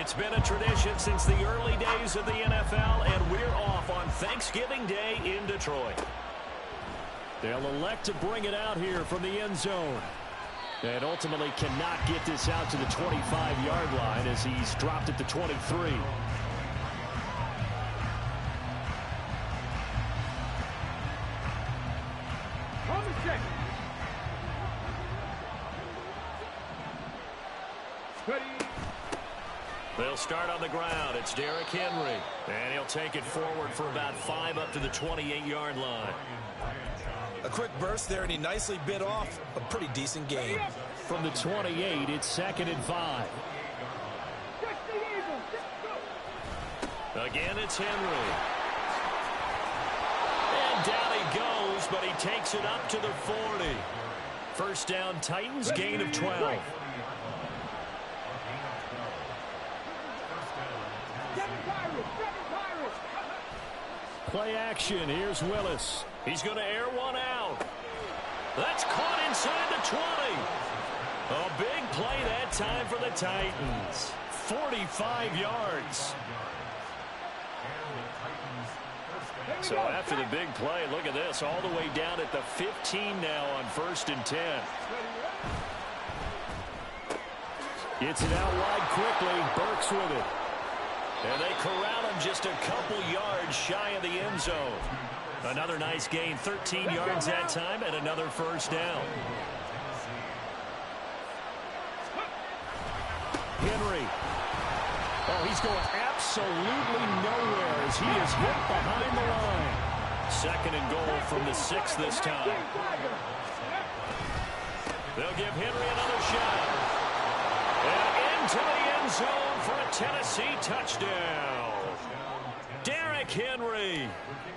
It's been a tradition since the early days of the NFL, and we're off on Thanksgiving Day in Detroit. They'll elect to bring it out here from the end zone. And ultimately cannot get this out to the 25-yard line as he's dropped at the 23. They'll start on the ground. It's Derrick Henry. And he'll take it forward for about 5 up to the 28-yard line. A quick burst there, and he nicely bit off a pretty decent gain. From the 28, it's 2nd and 5. Again, it's Henry. And down he goes, but he takes it up to the 40. First down, Titans, gain of 12. Play action. Here's Willis. He's going to air one out. That's caught inside the 20. A big play that time for the Titans. 45 yards. So after the big play, look at this. All the way down at the 15 now on 1st and 10. Gets it out wide quickly. Burks with it. And they corral him just a couple yards shy of the end zone. Another nice gain, 13 yards that time, and another first down. Henry. Oh, he's going absolutely nowhere as he is hit behind the line. 2nd and goal from the 6 this time. They'll give Henry another shot. And into the end zone for a Tennessee touchdown. Derrick Henry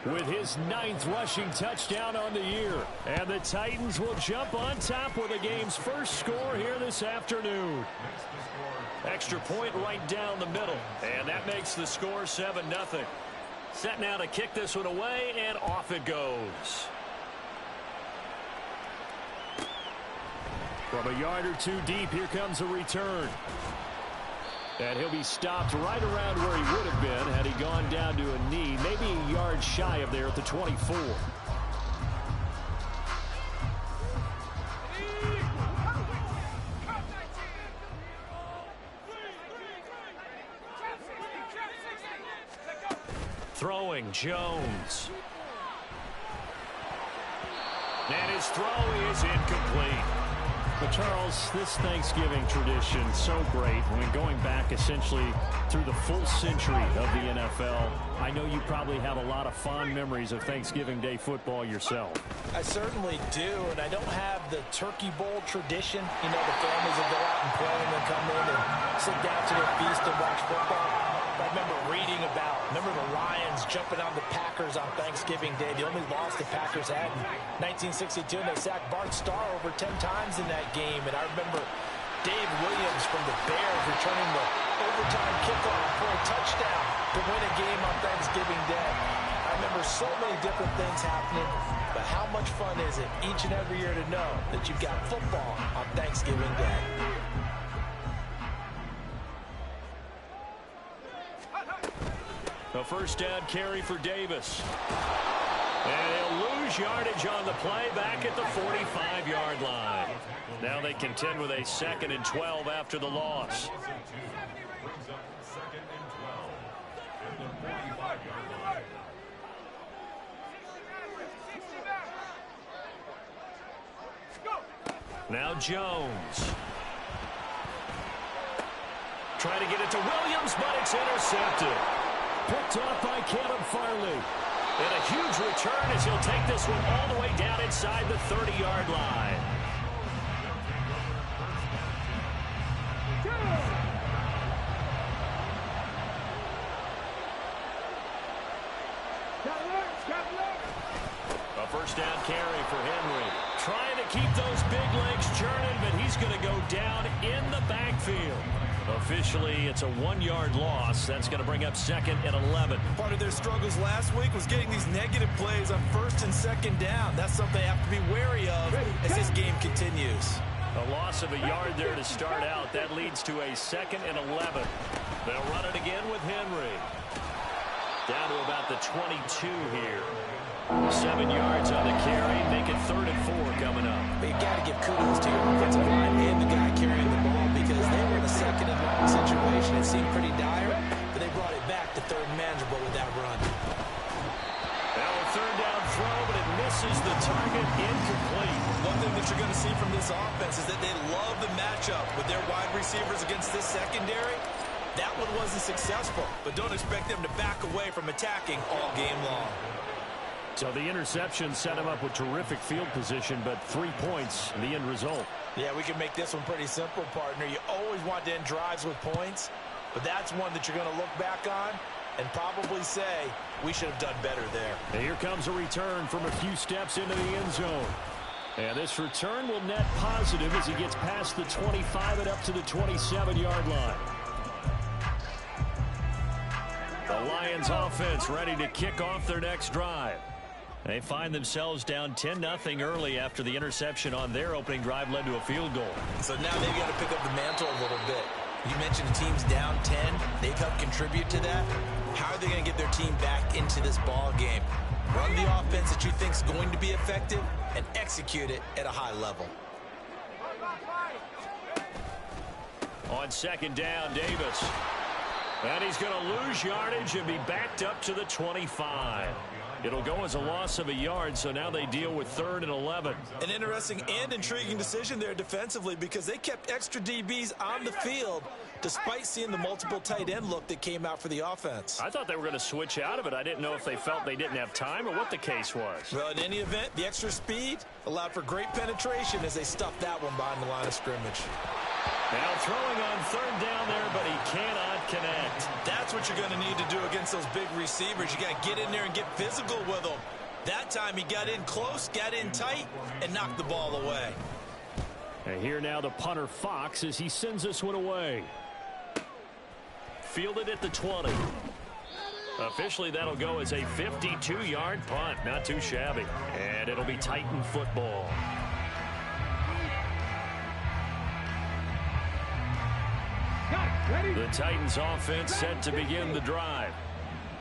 with his 9th rushing touchdown on the year. And the Titans will jump on top with the game's first score here this afternoon. Extra point right down the middle. And that makes the score 7-0. Set now to kick this one away, and off it goes. From a yard or two deep, here comes a return. And he'll be stopped right around where he would have been had he gone down to a knee, maybe a yard shy of there at the 24. Throwing, Jones. And his throw is incomplete. But Charles, this Thanksgiving tradition, so great. I mean, going back essentially through the full century of the NFL, I know you probably have a lot of fond memories of Thanksgiving Day football yourself. I certainly do, and I don't have the Turkey Bowl tradition. You know, the families will go out and play and then come in and sit down to their feast and watch football. I remember reading about, the Lions jumping on the Packers on Thanksgiving Day. The only loss the Packers had in 1962, and they sacked Bart Starr over 10 times in that game. And I remember Dave Williams from the Bears returning the overtime kickoff for a touchdown to win a game on Thanksgiving Day. I remember so many different things happening, but how much fun is it each and every year to know that you've got football on Thanksgiving Day? A first down carry for Davis. And he'll lose yardage on the play back at the 45-yard line. Now they contend with a 2nd and 12 after the loss. Now Jones. Trying to get it to Williams, but it's intercepted. Picked off by Caleb Farley. And a huge return as he'll take this one all the way down inside the 30-yard line. A first down carry for Henry. Trying to keep those big legs churning, but he's going to go down in the backfield. Officially, it's a 1-yard loss. That's going to bring up 2nd and 11. Part of their struggles last week was getting these negative plays on 1st and 2nd down. That's something they have to be wary of as this game continues. A loss of a yard there to start out. That leads to a 2nd and 11. They'll run it again with Henry. Down to about the 22 here. 7 yards on the carry. Make it 3rd and 4 coming up. You got to give kudos to your offensive line and the guy carrying the ball because they were in a 2nd and long situation. It seemed pretty dire, but they brought it back to 3rd and manageable with that run. Now a 3rd down throw, but it misses the target. Incomplete. One thing that you're going to see from this offense is that they love the matchup with their wide receivers against this secondary. That one wasn't successful, but don't expect them to back away from attacking all game long. So the interception set him up with terrific field position, but 3 points, the end result. Yeah, we can make this one pretty simple, partner. You always want to end drives with points, but that's one that you're going to look back on and probably say, we should have done better there. And here comes a return from a few steps into the end zone. And this return will net positive as he gets past the 25 and up to the 27-yard line. The Lions offense ready to kick off their next drive. They find themselves down 10-0 early after the interception on their opening drive led to a field goal. So now they've got to pick up the mantle a little bit. You mentioned the team's down 10. They've helped contribute to that. How are they going to get their team back into this ball game? Run the offense that you think is going to be effective and execute it at a high level. On 2nd down, Davis. And he's going to lose yardage and be backed up to the 25. It'll go as a loss of a yard, so now they deal with 3rd and 11. An interesting and intriguing decision there defensively because they kept extra DBs on the field despite seeing the multiple tight end look that came out for the offense. I thought they were going to switch out of it. I didn't know if they felt they didn't have time or what the case was. Well, in any event, the extra speed allowed for great penetration as they stuffed that one behind the line of scrimmage. Now throwing on 3rd down there, but he cannot connect. That's what you're going to need to do against those big receivers. You got to get in there and get physical with them. That time he got in close, got in tight, and knocked the ball away. And here now the punter Fox as he sends this one away. Fielded at the 20. Officially that'll go as a 52-yard punt. Not too shabby. And it'll be Titan football. The Titans offense set to begin the drive.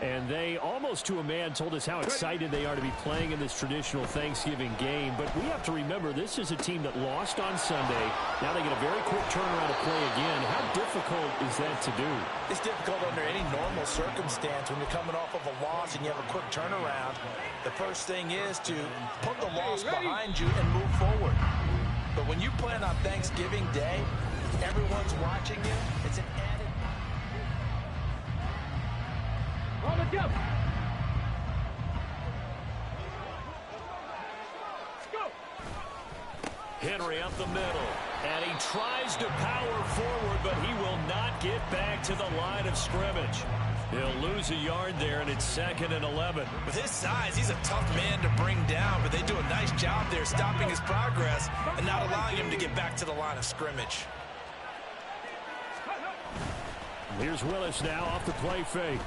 And they, almost to a man, told us how excited they are to be playing in this traditional Thanksgiving game. But we have to remember, this is a team that lost on Sunday. Now they get a very quick turnaround to play again. How difficult is that to do? It's difficult under any normal circumstance when you're coming off of a loss and you have a quick turnaround. The first thing is to put the loss behind you and move forward. But when you plan on Thanksgiving Day, everyone's watching you. It's an added. Henry up the middle, and he tries to power forward, but he will not get back to the line of scrimmage. He'll lose a yard there, and it's 2nd and 11. With his size, he's a tough man to bring down, but they do a nice job there stopping his progress and not allowing him to get back to the line of scrimmage. Here's Willis now off the play fake.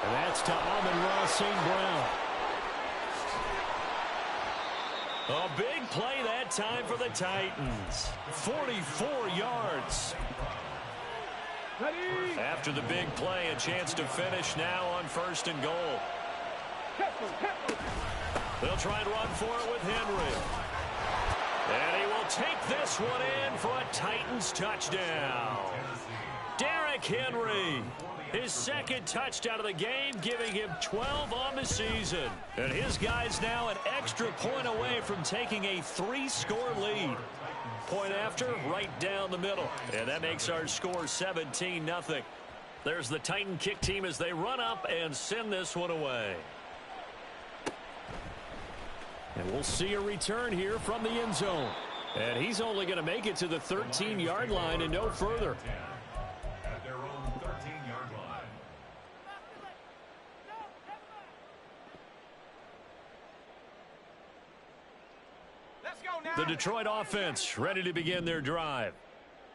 And that's to Amon-Ra St. Brown. A big play that time for the Titans. 44 yards. After the big play, a chance to finish now on 1st and goal. They'll try and run for it with Henry. And he will take this one in for a Titans touchdown. Derrick Henry, his 2nd touchdown of the game, giving him 12 on the season. And his guys now an extra point away from taking a 3-score lead. Point after, right down the middle. And that makes our score 17-0. There's the Titan kick team as they run up and send this one away. And we'll see a return here from the end zone. And he's only going to make it to the 13-yard line and no further. At their own 13-yard line. The Detroit offense ready to begin their drive.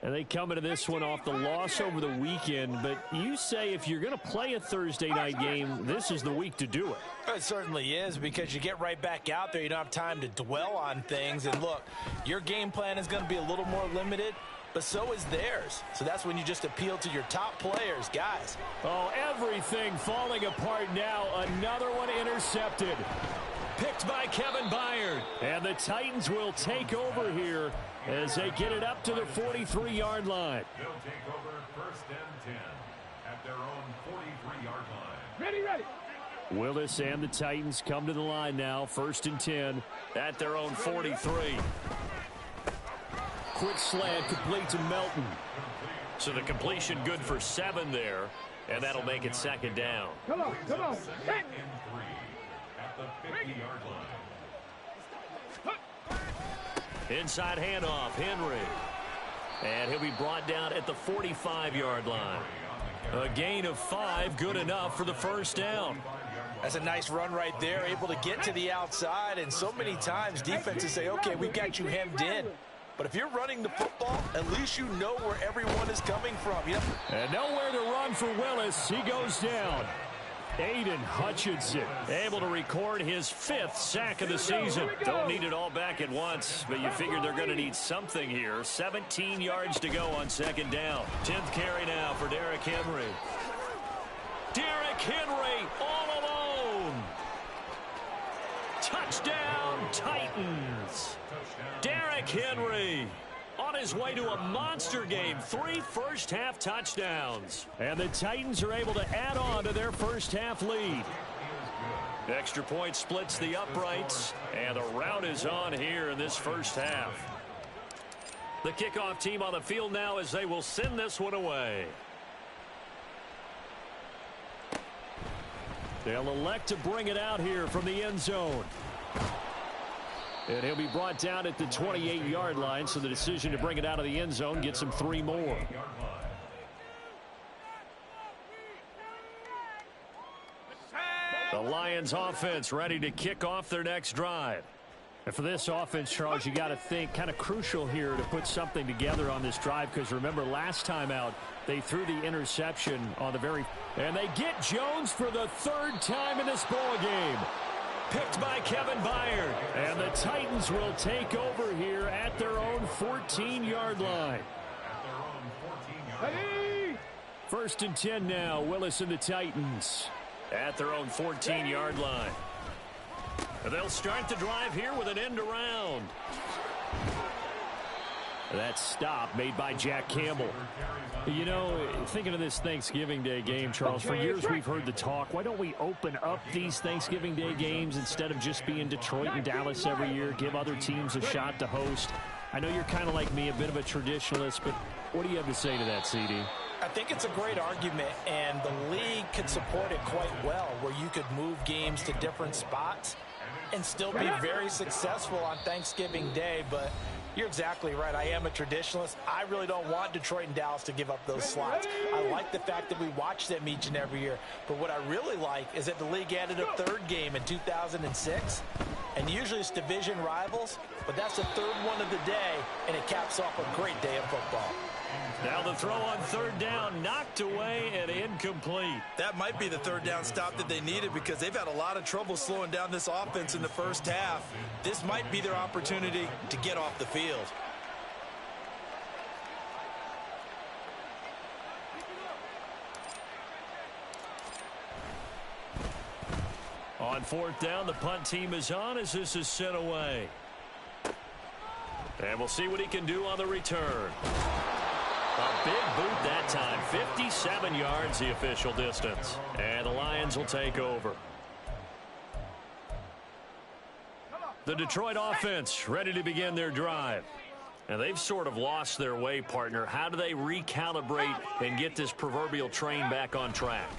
And they come into this one off the loss over the weekend. But you say if you're going to play a Thursday night game, this is the week to do it. It certainly is, because you get right back out there. You don't have time to dwell on things. And look, your game plan is going to be a little more limited, but so is theirs. So that's when you just appeal to your top players, guys. Oh, everything falling apart now. Another one intercepted. Picked by Kevin Byard. And the Titans will take over here as they get it up to the 43-yard line. They'll take over 1st and 10 at their own 43-yard line. Ready. Willis and the Titans come to the line now. 1st and 10 at their own 43. Quick slant complete to Melton. So the completion good for 7 there, and that'll make it 2nd down. Come on. Second and 3 at the 50-yard line. Inside handoff, Henry. And he'll be brought down at the 45-yard line. A gain of 5, good enough for the 1st down. That's a nice run right there, able to get to the outside. And so many times defenses say, okay, we've got you hemmed in. But if you're running the football, at least you know where everyone is coming from. And nowhere to run for Willis. He goes down. Aiden Hutchinson able to record his 5th sack of the season. Don't need it all back at once, but you figure they're going to need something here. 17 yards to go on 2nd down. 10th carry now for Derrick Henry. Derrick Henry all alone. Touchdown, Titans. Derrick Henry on his way to a monster game. 3 first-half touchdowns. And the Titans are able to add on to their first-half lead. Extra point splits the uprights, and the rout is on here in this first half. The kickoff team on the field now as they will send this one away. They'll elect to bring it out here from the end zone. And he'll be brought down at the 28-yard line, so the decision to bring it out of the end zone gets him 3 more. The Lions offense ready to kick off their next drive. And for this offense, Charles, you got to think kind of crucial here to put something together on this drive, because remember last time out they threw the interception on the very, and they get Jones for the 3rd time in this ball game. Picked by Kevin Byard. And the Titans will take over here at their own 14-yard line. Ready. 1st and 10 now. Willis and the Titans at their own 14-yard line. And they'll start the drive here with an end around. That stop made by Jack Campbell. You know, thinking of this Thanksgiving Day game, Charles, for years we've heard the talk, why don't we open up these Thanksgiving Day games instead of just being Detroit and Dallas every year, give other teams a shot to host? I know you're kind of like me, a bit of a traditionalist, but what do you have to say to that, CD? I think it's a great argument, and the league could support it quite well, where you could move games to different spots and still be very successful on Thanksgiving Day. But you're exactly right. I am a traditionalist. I really don't want Detroit and Dallas to give up those slots. I like the fact that we watch them each and every year. But what I really like is that the league added a 3rd game in 2006. And usually it's division rivals, but that's the 3rd one of the day, and it caps off a great day of football. Now the throw on 3rd down, knocked away and incomplete. That might be the 3rd down stop that they needed, because they've had a lot of trouble slowing down this offense in the first half. This might be their opportunity to get off the field. On 4th down, the punt team is on as this is sent away. And we'll see what he can do on the return. A big boot that time. 57 yards the official distance. And the Lions will take over. The Detroit offense ready to begin their drive. And they've sort of lost their way, partner. How do they recalibrate and get this proverbial train back on track?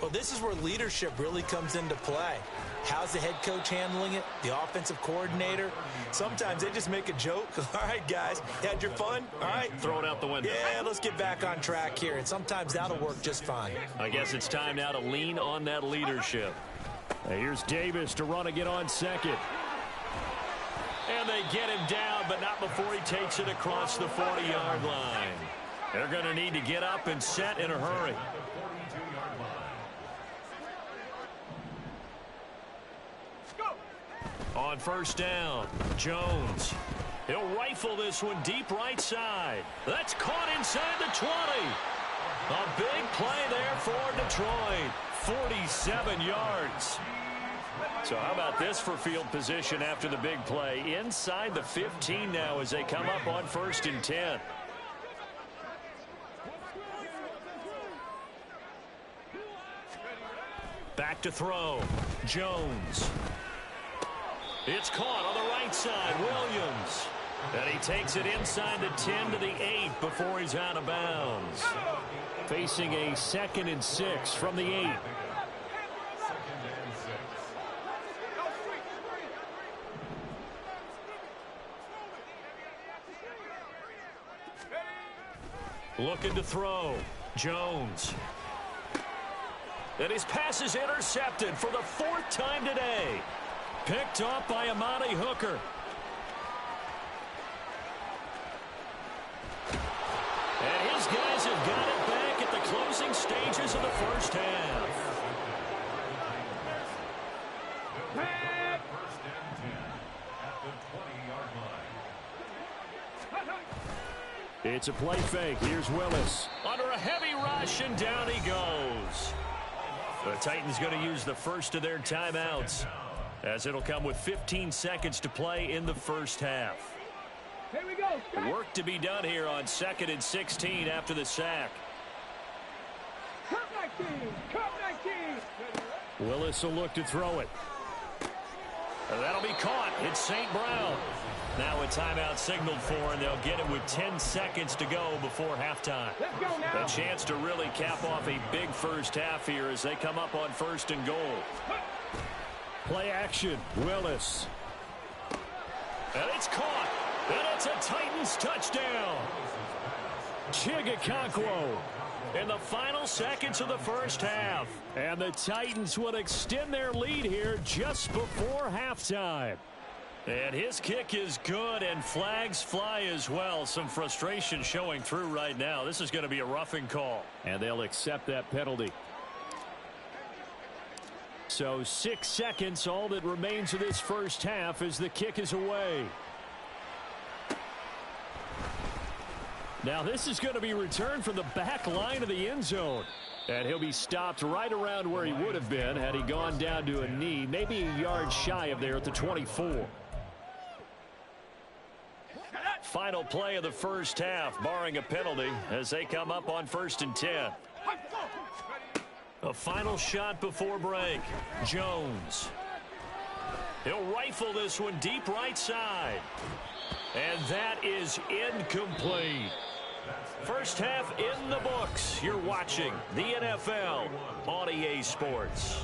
Well, this is where leadership really comes into play. How's the head coach handling it? The offensive coordinator? Sometimes they just make a joke. All right, guys, had your fun? All right. Throw it out the window. Yeah, let's get back on track here. And sometimes that'll work just fine. I guess it's time now to lean on that leadership. Here's Davis to run again on 2nd. And And they get him down, but not before he takes it across the 40-yard line. They're going to need to get up and set in a hurry. On first down, Jones. He'll rifle this one deep right side. That's caught inside the 20. A big play there for Detroit. 47 yards. So how about this for field position after the big play? Inside the 15 now as they come up on 1st and 10. Back to throw. Jones. It's caught on the right side. Williams. And he takes it inside the 10 to the 8 before he's out of bounds. Facing a 2nd and 6 from the 8. Looking to throw. Jones. And his pass is intercepted for the 4th time today. Picked off by Amani Hooker. And his guys have got it back at the closing stages of the first half. First and 10 at the 20-yard line. It's a play fake. Here's Willis. Under a heavy rush, and down he goes. The Titans going to use the first of their timeouts, as it'll come with 15 seconds to play in the first half. Here we go. Work to be done here on 2nd and 16 after the sack. Come 19. Come 19. Willis will look to throw it. And that'll be caught. It's St. Brown. Now a timeout signaled for, and they'll get it with 10 seconds to go before halftime. Let's go now. A chance to really cap off a big first half here as they come up on 1st and goal. Play action. Willis. And it's caught. And it's a Titans touchdown. Chigakakwo in the final seconds of the first half. And the Titans will extend their lead here just before halftime. And his kick is good, and flags fly as well. Some frustration showing through right now. This is going to be a roughing call, and they'll accept that penalty. So 6 seconds, all that remains of this first half as the kick is away. Now this is going to be returned from the back line of the end zone. And he'll be stopped right around where he would have been had he gone down to a knee, maybe a yard shy of there at the 24. Final play of the first half, barring a penalty, as they come up on 1st and 10. A final shot before break. Jones. He'll rifle this one deep right side. And that is incomplete. First half in the books. You're watching the NFL on EA Sports.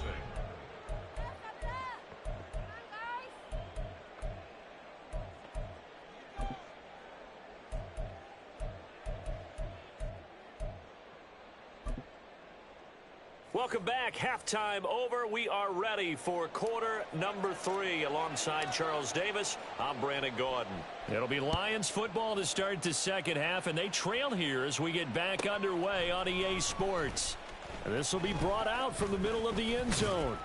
Welcome back. Halftime over. We are ready for quarter number 3. Alongside Charles Davis, I'm Brandon Gaudin. It'll be Lions football to start the second half, and they trail here as we get back underway on EA Sports. And this will be brought out from the middle of the end zone.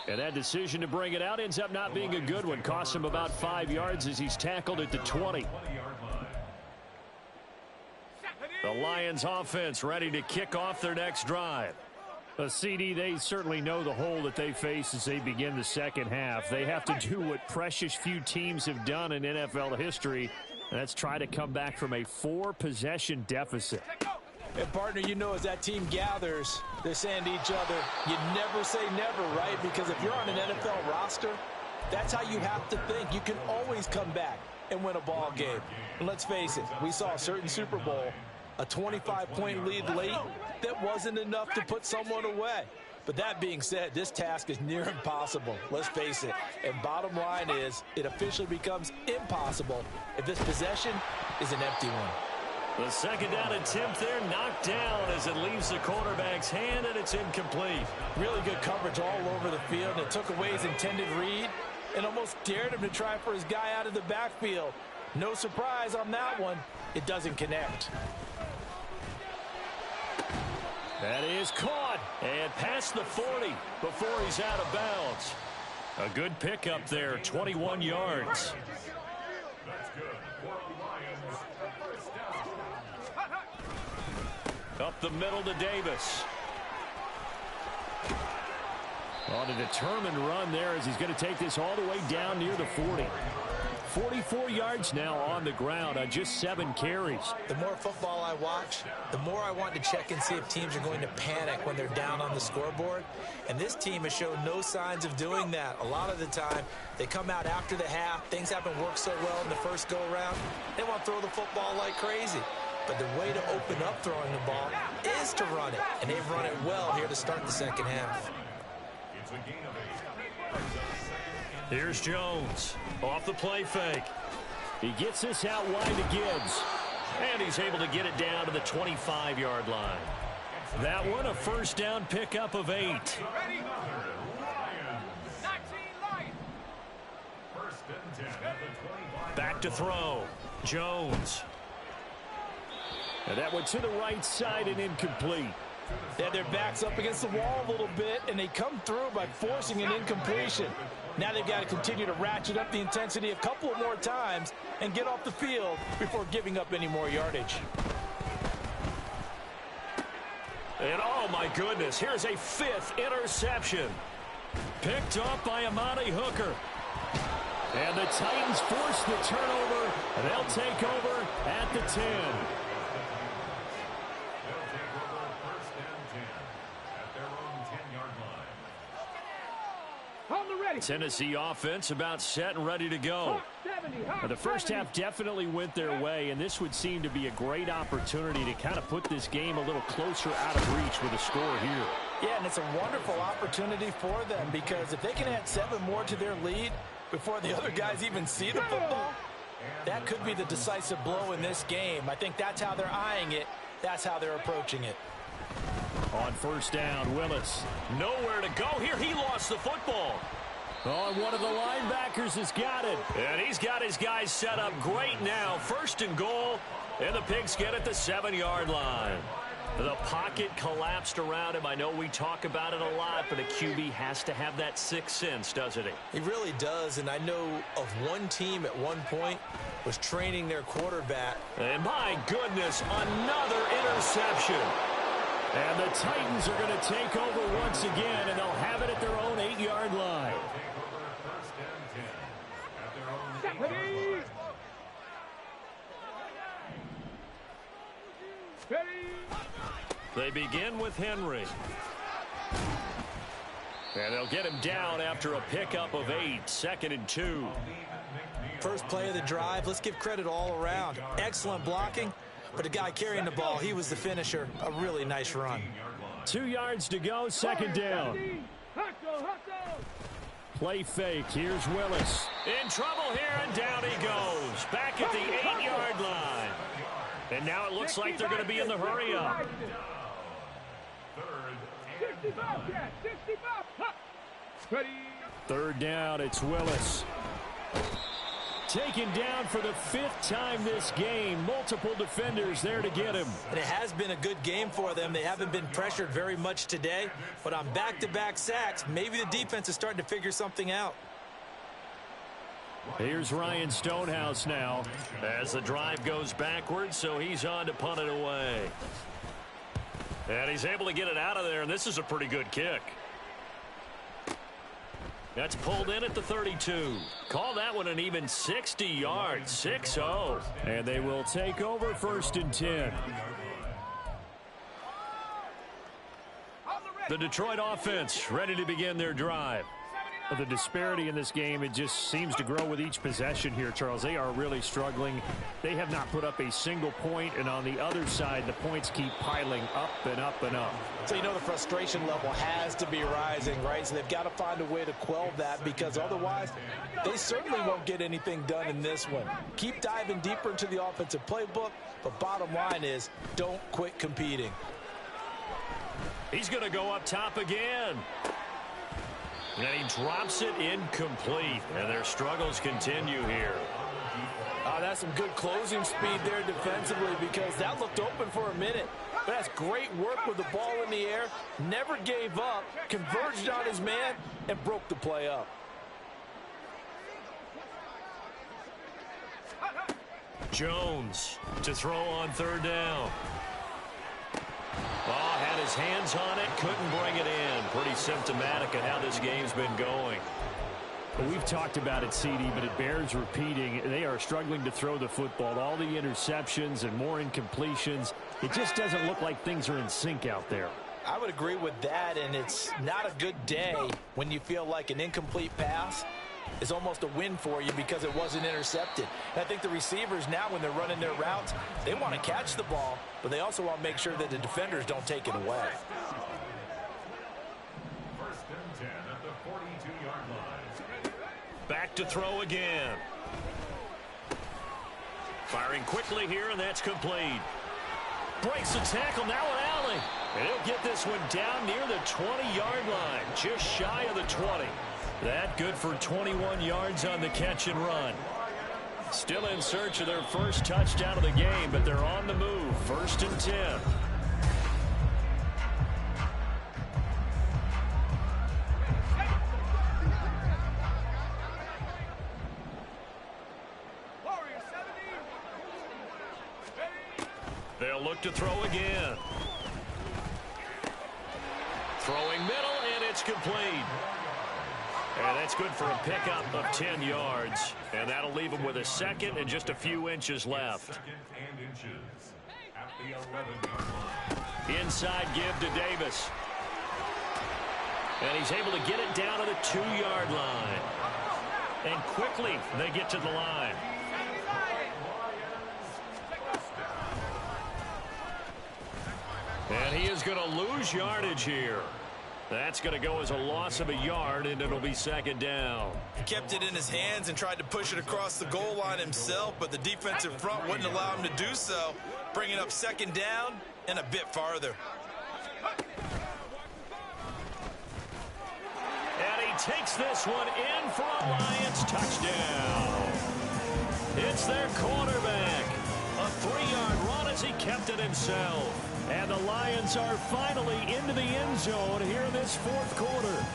And that decision to bring it out ends up not being a good one. Costs him about 5 yards as he's tackled at the 20. The Lions offense ready to kick off their next drive. CD, they certainly know the hole that they face as they begin the second half. They have to do what precious few teams have done in NFL history, and that's try to come back from a 4-possession deficit. And, partner, you know, as that team gathers, they're saying to each other, you never say never, right? Because if you're on an NFL roster, that's how you have to think. You can always come back and win a ball game. And let's face it, we saw a certain Super Bowl, a 25-point lead late, that wasn't enough to put someone away. But that being said, this task is near impossible. Let's face it. And bottom line is, it officially becomes impossible if this possession is an empty one. The second down attempt there knocked down as it leaves the quarterback's hand, and it's incomplete. Really good coverage all over the field. It took away his intended read, and almost dared him to try for his guy out of the backfield. No surprise on that one. It doesn't connect. That is caught and past the 40 before he's out of bounds. A good pickup there, 21 yards. That's good for the Lions. First down. Up the middle to Davis. On a determined run there as he's going to take this all the way down near the 40. 44 yards now on the ground on just 7 carries. The more football I watch, the more I want to check and see if teams are going to panic when they're down on the scoreboard. And this team has shown no signs of doing that. A lot of the time, they come out after the half. Things haven't worked so well in the first go-around. They want to throw the football like crazy. But the way to open up throwing the ball is to run it. And they've run it well here to start the second half. It's a gain of 8. Here's Jones off the play fake. He gets this out wide to Gibbs. And he's able to get it down to the 25-yard line. That one, a first down pickup of 8. Ready? 19 Lions. First and 10 at the 25. Back to throw. Jones. And that went to the right side and incomplete. They had their backs up against the wall a little bit, and they come through by forcing an incompletion. Now they've got to continue to ratchet up the intensity a couple of more times and get off the field before giving up any more yardage. And oh my goodness, here's a 5th interception. Picked up by Amani Hooker. And the Titans force the turnover, and they'll take over at the 10. Tennessee offense about set and ready to go. The first half definitely went their way, and this would seem to be a great opportunity to kind of put this game a little closer out of reach with a score here. Yeah, and it's a wonderful opportunity for them because if they can add 7 more to their lead before the other guys even see the football, that could be the decisive blow in this game. I think that's how they're eyeing it. That's how they're approaching it. On first down, Willis. Nowhere to go here. He lost the football. Oh, and one of the linebackers has got it. And he's got his guys set up great now. First and goal, and the Pigs get at the 7-yard line. The pocket collapsed around him. I know we talk about it a lot, but a QB has to have that sixth sense, doesn't he? He really does, and I know of one team at one point was training their quarterback. And my goodness, another interception. And the Titans are going to take over once again, and they'll have it at their own 8-yard line. They begin with Henry. And they'll get him down after a pickup of 8, 2nd and 2. First play of the drive, let's give credit all around. Excellent blocking, but the guy carrying the ball, he was the finisher. A really nice run. 2 yards to go, 2nd down. Play fake, here's Willis. In trouble here, and down he goes. Back at the 8-yard line. And now it looks like they're going to be in the hurry-up. 3rd down, it's Willis. Taken down for the 5th time this game. Multiple defenders there to get him. And it has been a good game for them. They haven't been pressured very much today. But on back-to-back sacks, maybe the defense is starting to figure something out. Here's Ryan Stonehouse now as the drive goes backwards, so he's on to punt it away. And he's able to get it out of there, and this is a pretty good kick. That's pulled in at the 32. Call that one an even 60 yards, 6-0. And they will take over 1st and 10. The Detroit offense ready to begin their drive. The disparity in this game, it just seems to grow with each possession here, Charles. They are really struggling. They have not put up a single point, and on the other side, the points keep piling up and up and up. So you know the frustration level has to be rising, right? So they've got to find a way to quell that because otherwise they certainly won't get anything done in this one. Keep diving deeper into the offensive playbook, but bottom line is don't quit competing. He's going to go up top again. And he drops it incomplete. And their struggles continue here. That's some good closing speed there defensively because that looked open for a minute. But that's great work with the ball in the air. Never gave up, converged on his man, and broke the play up. Jones to throw on third down. Oh, had his hands on it, couldn't bring it in. Pretty symptomatic of how this game's been going. Well, we've talked about it, CD, but it bears repeating. They are struggling to throw the football. All the interceptions and more incompletions. It just doesn't look like things are in sync out there. I would agree with that, and it's not a good day when you feel like an incomplete pass is almost a win for you because it wasn't intercepted. And I think the receivers now, when they're running their routes, they want to catch the ball, but they also want to make sure that the defenders don't take it away. First and 10 at the 42-yard line. Back to throw again. Firing quickly here, and that's complete. Breaks the tackle, now an alley. And he'll get this one down near the 20-yard line, just shy of the 20. That good for 21 yards on the catch and run. Still in search of their first touchdown of the game, but they're on the move. First and 10. They'll look to throw again. Throwing middle, and it's complete. And that's good for a pickup of 10 yards. And that'll leave him with a second and just a few inches left. Second and inches at the 11-yard line. Inside give to Davis. And he's able to get it down to the 2-yard line. And quickly they get to the line. And he is going to lose yardage here. That's going to go as a loss of a yard, and it'll be second down. He kept it in his hands and tried to push it across the goal line himself, but the defensive front wouldn't allow him to do so, bringing up second down and a bit farther. And he takes this one in for a Lions touchdown. It's their quarterback. A 3-yard run as he kept it himself. And the Lions are finally into the end zone here in this fourth quarter.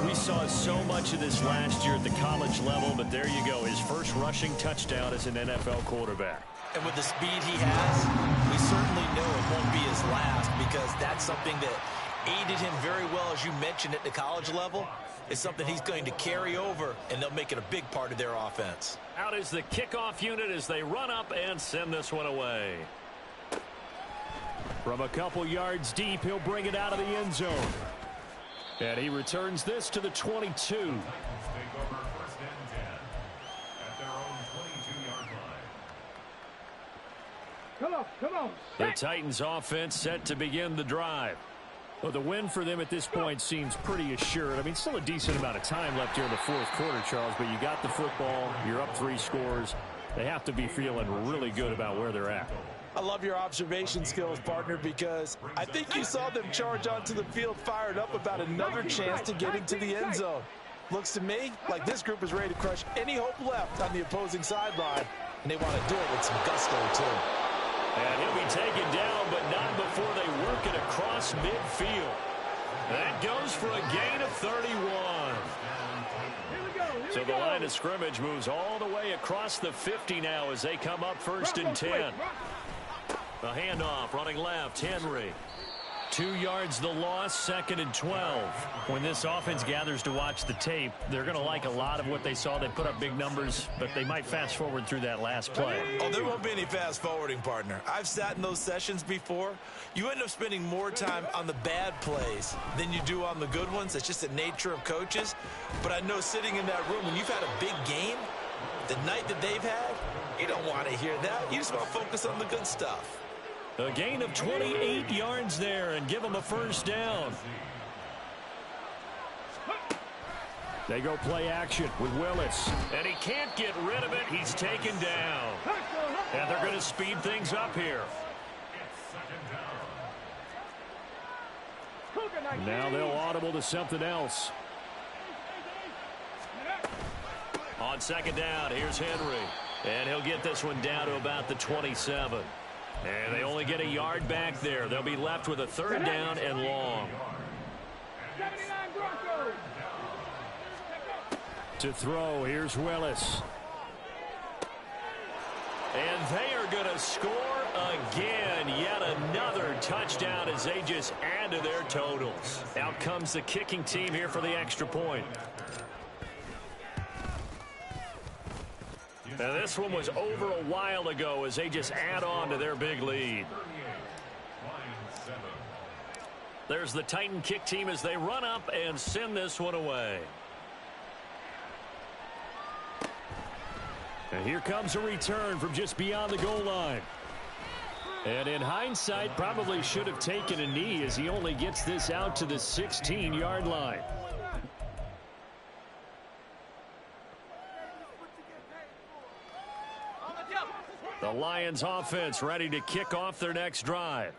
We saw so much of this last year at the college level, but there you go, his first rushing touchdown as an NFL quarterback. And with the speed he has, we certainly know it won't be his last because that's something that aided him very well, as you mentioned, at the college level. It's something he's going to carry over, and they'll make it a big part of their offense. Out is the kickoff unit as they run up and send this one away. From a couple yards deep, he'll bring it out of the end zone. And he returns this to the 22. Take over first and 10 at their own 22-yard line. Come on. The Titans offense set to begin the drive. Well, the win for them at this point seems pretty assured. I mean, still a decent amount of time left here in the fourth quarter, Charles, but you got the football, you're up 3 scores. They have to be feeling really good about where they're at. I love your observation skills, partner, because I think you saw them charge onto the field fired up about another chance to getting to the end zone. Looks to me like this group is ready to crush any hope left on the opposing sideline, and they want to do it with some gusto, too. And he'll be taken down, but not before they work it across midfield. That goes for a gain of 31. So the line of scrimmage moves all the way across the 50 now as they come up first and 10. The handoff running left, Henry. 2 yards the loss, second and 12. When this offense gathers to watch the tape, they're going to like a lot of what they saw. They put up big numbers, but they might fast forward through that last play. Oh, there won't be any fast forwarding, partner. I've sat in those sessions before. You end up spending more time on the bad plays than you do on the good ones. It's just the nature of coaches. But I know sitting in that room, when you've had a big game, the night that they've had, you don't want to hear that. You just want to focus on the good stuff. A gain of 28 yards there and give them a first down. They go play action with Willis. And he can't get rid of it. He's taken down. And they're going to speed things up here. Now they'll audible to something else. On second down, here's Henry. And he'll get this one down to about the 27. And they only get a yard back there. They'll be left with a third down and long. 79 Broncos. To throw, here's Willis. And they are going to score again. Yet another touchdown as they just add to their totals. Out comes the kicking team here for the extra point. Now this one was over a while ago as they just add on to their big lead. There's the Titan kick team as they run up and send this one away. And here comes a return from just beyond the goal line. And in hindsight, probably should have taken a knee as he only gets this out to the 16-yard line. The Lions offense ready to kick off their next drive.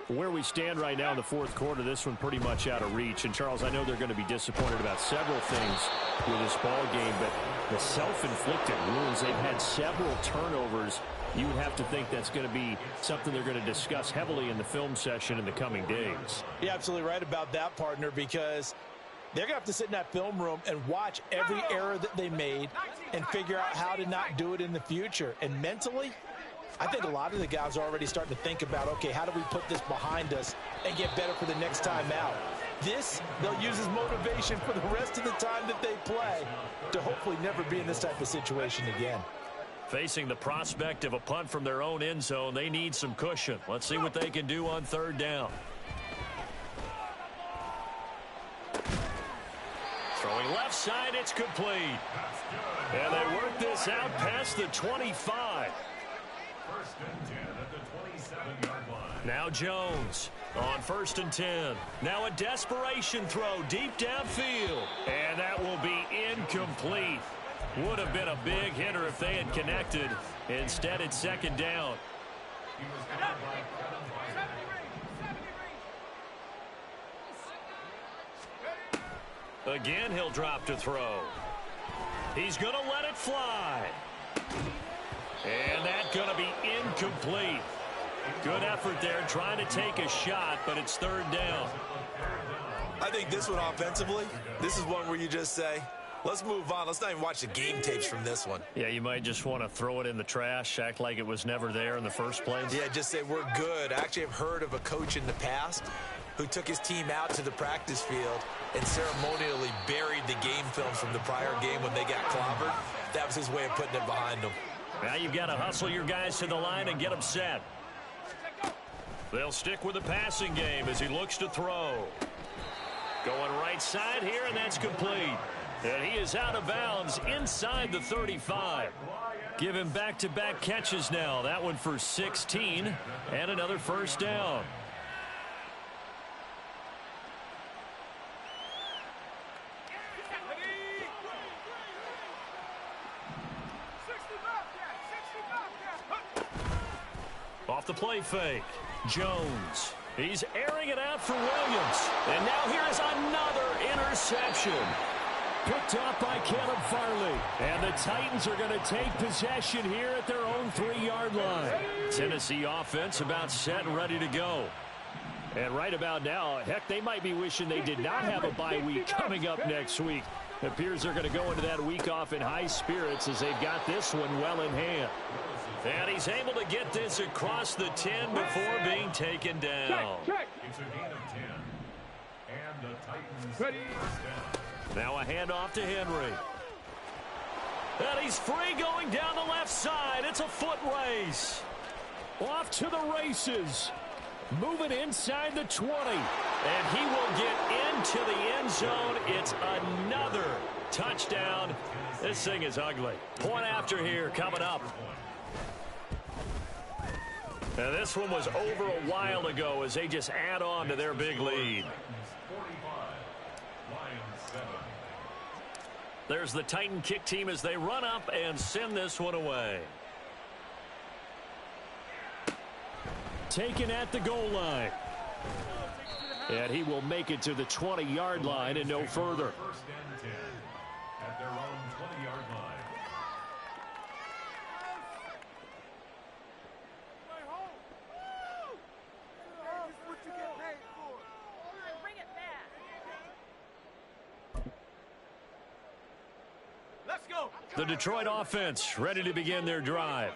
Where we stand right now in the fourth quarter, this one pretty much out of reach. And, Charles, I know they're going to be disappointed about several things with this ball game, but the self-inflicted wounds, they've had several turnovers. You would have to think that's going to be something they're going to discuss heavily in the film session in the coming days. You're absolutely right about that, partner, because they're going to have to sit in that film room and watch every error that they made and figure out how to not do it in the future. And mentally, I think a lot of the guys are already starting to think about, okay, how do we put this behind us and get better for the next time out? This, they'll use as motivation for the rest of the time that they play to hopefully never be in this type of situation again. Facing the prospect of a punt from their own end zone, they need some cushion. Let's see what they can do on third down. Throwing left side, it's complete. And they work this out past the 25. First and 10 at the 27-yard line. Now Jones on first and 10. Now a desperation throw deep downfield. And that will be incomplete. Would have been a big hitter if they had connected. Instead, it's second down. He was covered by Kevin Byron. Again, he'll drop to throw. He's going to let it fly. And that's going to be incomplete. Good effort there trying to take a shot, but it's third down. I think this one offensively, this is one where you just say, let's move on. Let's not even watch the game tapes from this one. Yeah, you might just want to throw it in the trash, act like it was never there in the first place. Yeah, just say we're good. I actually have heard of a coach in the past who took his team out to the practice field and ceremonially buried the game films from the prior game when they got clobbered. That was his way of putting it behind them. Now you've got to hustle your guys to the line and get them set. They'll stick with the passing game as he looks to throw. Going right side here, and that's complete. And he is out of bounds inside the 35. Give him back-to-back catches now. That one for 16 and another first down. Off the play fake. Jones. He's airing it out for Williams. And now here is another interception. Picked off by Caleb Farley. And the Titans are going to take possession here at their own 3-yard line. Tennessee offense about set and ready to go. And right about now, heck, they might be wishing they did not have a bye week coming up next week. It appears they're going to go into that week off in high spirits as they've got this one well in hand. And he's able to get this across the 10 before being taken down. It's a gain of 10. And the Titans first down. Now a handoff to Henry. And he's free going down the left side. It's a foot race. Off to the races. Moving inside the 20. And he will get into the end zone. It's another touchdown. This thing is ugly. Point after here coming up. And this one was over a while ago as they just add on to their big lead. 45, Lions 7. There's the Titan kick team as they run up and send this one away. Taken at the goal line. And he will make it to the 20-yard line and no further. First and 10 at their own 20-yard line. Bring it back. Let's go. The Detroit offense ready to begin their drive.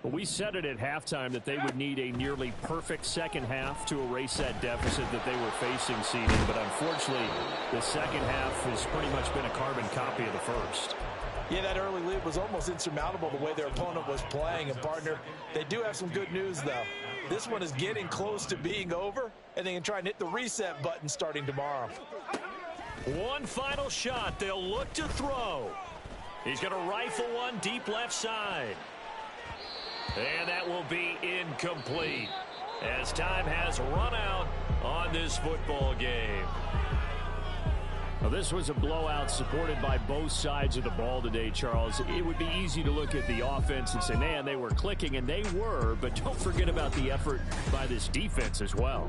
We said it at halftime that they would need a nearly perfect second half to erase that deficit that they were facing seeding, but unfortunately the second half has pretty much been a carbon copy of the first. Yeah, that early lead was almost insurmountable the way their opponent was playing. And, partner, they do have some good news, though. This one is getting close to being over, and they can try and hit the reset button starting tomorrow. One final shot. They'll look to throw. He's going to rifle one deep left side. And that will be incomplete as time has run out on this football game. Well, this was a blowout supported by both sides of the ball today, Charles. It would be easy to look at the offense and say, man, they were clicking, and they were, but don't forget about the effort by this defense as well.